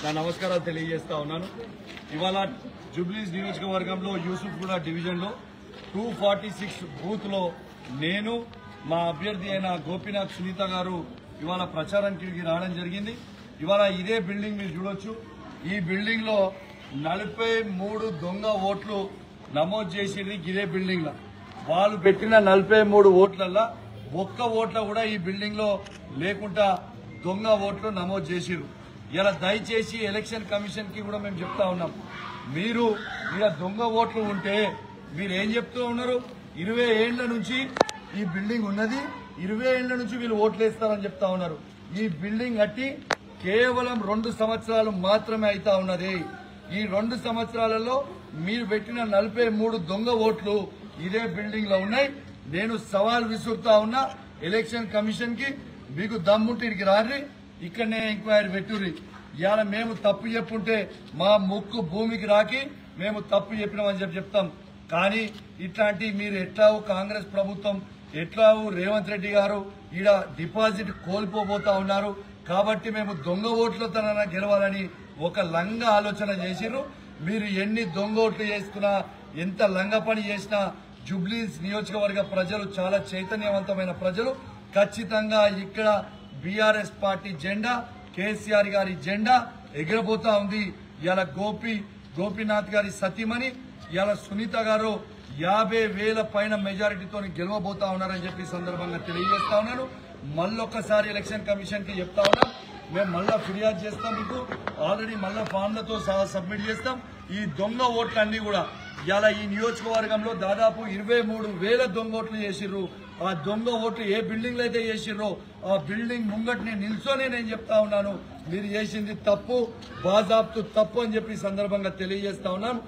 నా నమస్కారాలు తెలియజేస్తా ఉన్నాను. ఇవాళ జూబ్లీస్ నియోజకవర్గంలో యూసుఫ్గూడ డివిజన్లో 246 బూత్ లో నేను మా అభ్యర్థి అయిన గోపీనాథ్ సునీత గారు ఇవాళ ప్రచారానికి రావడం జరిగింది. ఇవాళ ఇదే బిల్డింగ్ మీరు చూడొచ్చు. ఈ బిల్డింగ్ లో 43 దొంగ ఓట్లు నమోదు చేసేది ఇదే బిల్డింగ్ లో. వాళ్ళు పెట్టిన 43 ఓట్లల్లో ఒక్క ఓట్ల కూడా ఈ బిల్డింగ్ లో లేకుండా దొంగ ఓట్లు నమోదు చేసిరు. ఇలా దయచేసి ఎలక్షన్ కమిషన్ కి కూడా మేము చెప్తా ఉన్నాం, మీరు ఇలా దొంగ ఓట్లు ఉంటే మీరు ఏం చెప్తూ ఉన్నారు? 20 ఏళ్ల నుంచి ఈ బిల్డింగ్ ఉన్నది, 20 ఏళ్ల నుంచి వీళ్ళు ఓట్లు వేస్తారని చెప్తా ఉన్నారు. ఈ బిల్డింగ్ కట్టి కేవలం 2 సంవత్సరాలు మాత్రమే అవుతా ఉన్నది. ఈ 2 సంవత్సరాలలో మీరు పెట్టిన 43 దొంగ ఓట్లు ఇదే బిల్డింగ్ లో ఉన్నాయి. నేను సవాల్ విసురుతా ఉన్నా ఎలక్షన్ కమిషన్ కి, మీకు దమ్ముంటే ఇక్కడికి రారి, ఇక్కడనే ఎంక్వైరీ పెట్టుర్రి. ఇవాళ మేము తప్పు చెప్పుంటే మా ముక్కు భూమికి రాకి మేము తప్పు చెప్పినామని చెప్తాం. కానీ ఇట్లాంటి మీరు ఎట్లావు కాంగ్రెస్ ప్రభుత్వం, ఎట్లావు రేవంత్ రెడ్డి గారు ఈడ డిపాజిట్ కోల్పోబోతా ఉన్నారు. కాబట్టి మేము దొంగ ఓట్లతో గెలవాలని ఒక లంగ ఆలోచన చేసిర్రు. మీరు ఎన్ని దొంగ ఓట్లు చేసుకున్నా, ఎంత లంగ పని చేసినా జూబ్లీస్ నియోజకవర్గ ప్రజలు చాలా చైతన్యవంతమైన ప్రజలు. ఖచ్చితంగా ఇక్కడ బీఆర్ఎస్ పార్టీ జెండా, కేసీఆర్ గారి జెండా ఎగిరబోతా ఉంది. ఇవాళ గోపీనాథ్ గారి సతీమణి ఇవాళ సునీత గారు 50,000 పైన మెజారిటీతో గెలవబోతా ఉన్నారని చెప్పి సందర్భంగా తెలియజేస్తా ఉన్నాను. మళ్ళొక్కసారి ఎలక్షన్ కమిషన్ కి చెప్తా ఉన్నాం, మేము మళ్ళా ఫిర్యాదు చేస్తాం. మీకు ఆల్రెడీ మళ్ళా ఫామ్లతో సహా సబ్మిట్ చేస్తాం. ఈ దొంగ ఓట్లన్నీ కూడా ఇవాళ ఈ నియోజకవర్గంలో దాదాపు 23,000 దొంగ ఓట్లు చేసిర్రు. ఆ దొంగ ఓట్లు ఏ బిల్డింగ్ లో అయితే చేసిర్రో ఆ బిల్డింగ్ ముంగటిని నిల్చొని నేను చెప్తా ఉన్నాను, మీరు చేసింది తప్పు, బాజాబ్తు తప్పు అని చెప్పి సందర్భంగా తెలియజేస్తా ఉన్నాను.